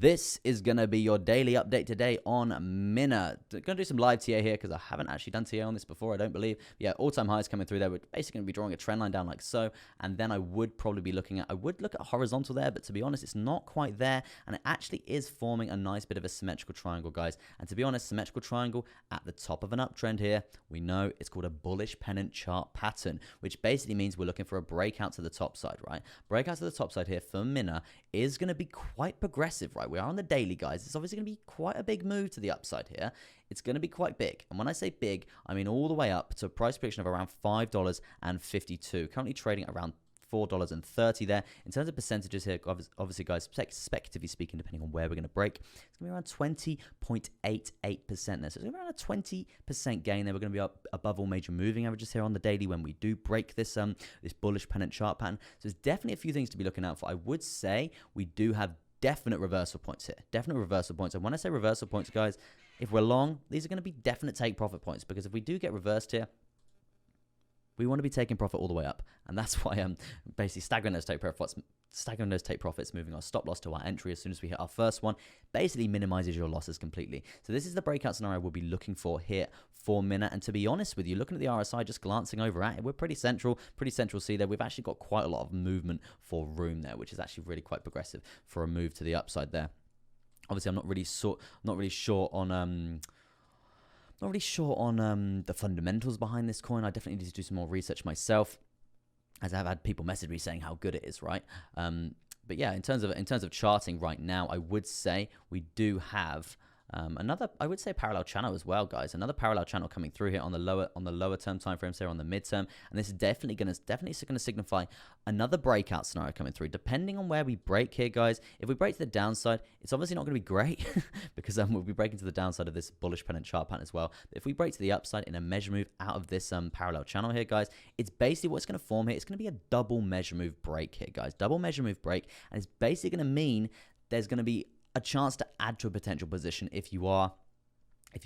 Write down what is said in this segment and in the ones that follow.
This is going to be your daily update today on Mina. Going to do some live TA here because I haven't actually done TA on this before, I don't believe. Yeah, all-time highs coming through there. We're basically going to be drawing a trend line down like so, and then I would probably be looking at, I would look at horizontal there, but to be honest, it's not quite there, and it actually is forming a nice bit of a symmetrical triangle, guys. And to be honest, symmetrical triangle at the top of an uptrend here, we know it's called a bullish pennant chart pattern, which basically means we're looking for a breakout to the top side, right? Breakout to the top side here for Mina is going to be quite progressive, right? We are on the daily, guys. It's obviously going to be quite a big move to the upside here. It's going to be quite big. And when I say big, I mean all the way up to a price prediction of around $5.52. Currently trading at around $4.30 there. In terms of percentages here, obviously, guys, speculatively speaking, depending on where we're going to break, it's going to be around 20.88% there. So it's around a 20% gain there. We're going to be up above all major moving averages here on the daily when we do break this this bullish pennant chart pattern. So there's definitely a few things to be looking out for. I would say we do have definite reversal points here. Definite reversal points. And when I say reversal points, guys, if we're long, these are going to be definite take profit points, because if we do get reversed here, we want to be taking profit all the way up. And that's why I'm basically staggering those take profits, moving our stop loss to our entry as soon as we hit our first one, basically minimizes your losses completely. So this is the breakout scenario we'll be looking for here for Mina. And to be honest with you, looking at the RSI, just glancing over at it, we're pretty central C there. We've actually got quite a lot of movement for room there, which is actually really quite progressive for a move to the upside there. Obviously, I'm not really sure on the fundamentals behind this coin. I definitely need to do some more research myself, as I've had people message me saying how good it is, right? But yeah, in terms of charting right now, I would say we do have another, I would say, parallel channel as well, guys. Another parallel channel coming through here on the lower term time frames here, on the midterm, and this is definitely going to signify another breakout scenario coming through. Depending on where we break here, guys, if we break to the downside, it's obviously not going to be great because we'll be breaking to the downside of this bullish pennant chart pattern as well. But if we break to the upside in a measure move out of this parallel channel here, guys, it's basically what's going to form here. It's going to be a double measure move break here, guys. Double measure move break, and it's basically going to mean there's going to be a chance to add to a potential position if you are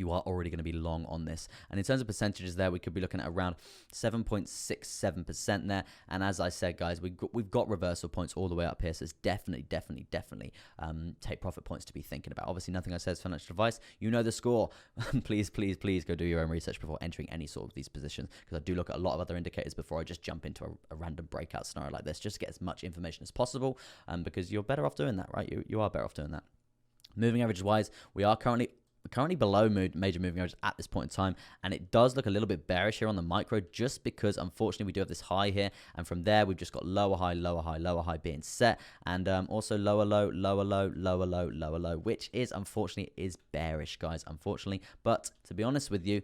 already going to be long on this. And in terms of percentages there, we could be looking at around 7.67% there. And as I said, guys, we've got reversal points all the way up here. So it's definitely take profit points to be thinking about. Obviously, nothing I say is financial advice. You know the score. Please go do your own research before entering any sort of these positions, because I do look at a lot of other indicators before I just jump into a random breakout scenario like this, just to get as much information as possible, because you're better off doing that, right? You are better off doing that. Moving averages wise, we are currently below major moving averages at this point in time, and it does look a little bit bearish here on the micro, just because unfortunately we do have this high here, and from there we've just got lower high, lower high, lower high being set, and also lower low, lower low, lower low, lower low, which is unfortunately is bearish, guys, unfortunately. But to be honest with you,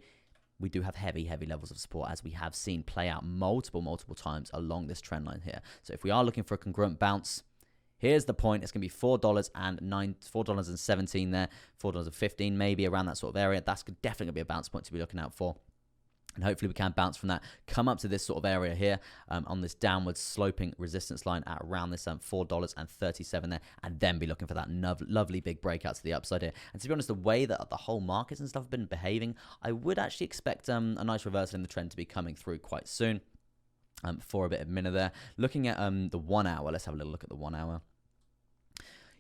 we do have heavy levels of support, as we have seen play out multiple times along this trend line here. So if we are looking for a congruent bounce, here's the point. It's going to be $4.17 there, $4.15 maybe, around that sort of area. That's definitely going to be a bounce point to be looking out for. And hopefully we can bounce from that, come up to this sort of area here on this downward sloping resistance line at around this $4.37 there, and then be looking for that lovely big breakout to the upside here. And to be honest, the way that the whole markets and stuff have been behaving, I would actually expect a nice reversal in the trend to be coming through quite soon. For a bit of Mina there. Looking at the 1 hour, let's have a little look at the 1 hour.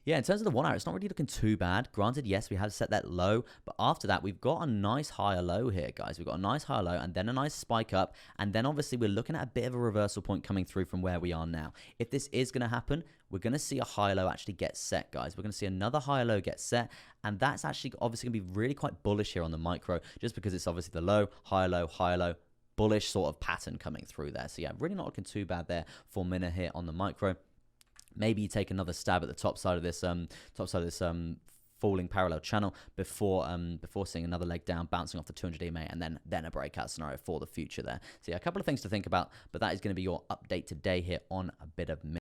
Yeah, in terms of the 1 hour, it's not really looking too bad. Granted, yes, we have set that low, but after that, we've got a nice higher low here, guys. We've got a nice higher low, and then a nice spike up, and then obviously we're looking at a bit of a reversal point coming through from where we are now. If this is going to happen, we're going to see a high low actually get set, guys. We're going to see another higher low get set, and that's actually obviously going to be really quite bullish here on the micro, just because it's obviously the low, higher low, bullish sort of pattern coming through there. So yeah, really not looking too bad there for Mina here on the micro. Maybe you take another stab at the top side of this falling parallel channel before seeing another leg down, bouncing off the 200 EMA, and then a breakout scenario for the future there. So yeah, a couple of things to think about, but that is going to be your update today here on a bit of Mina.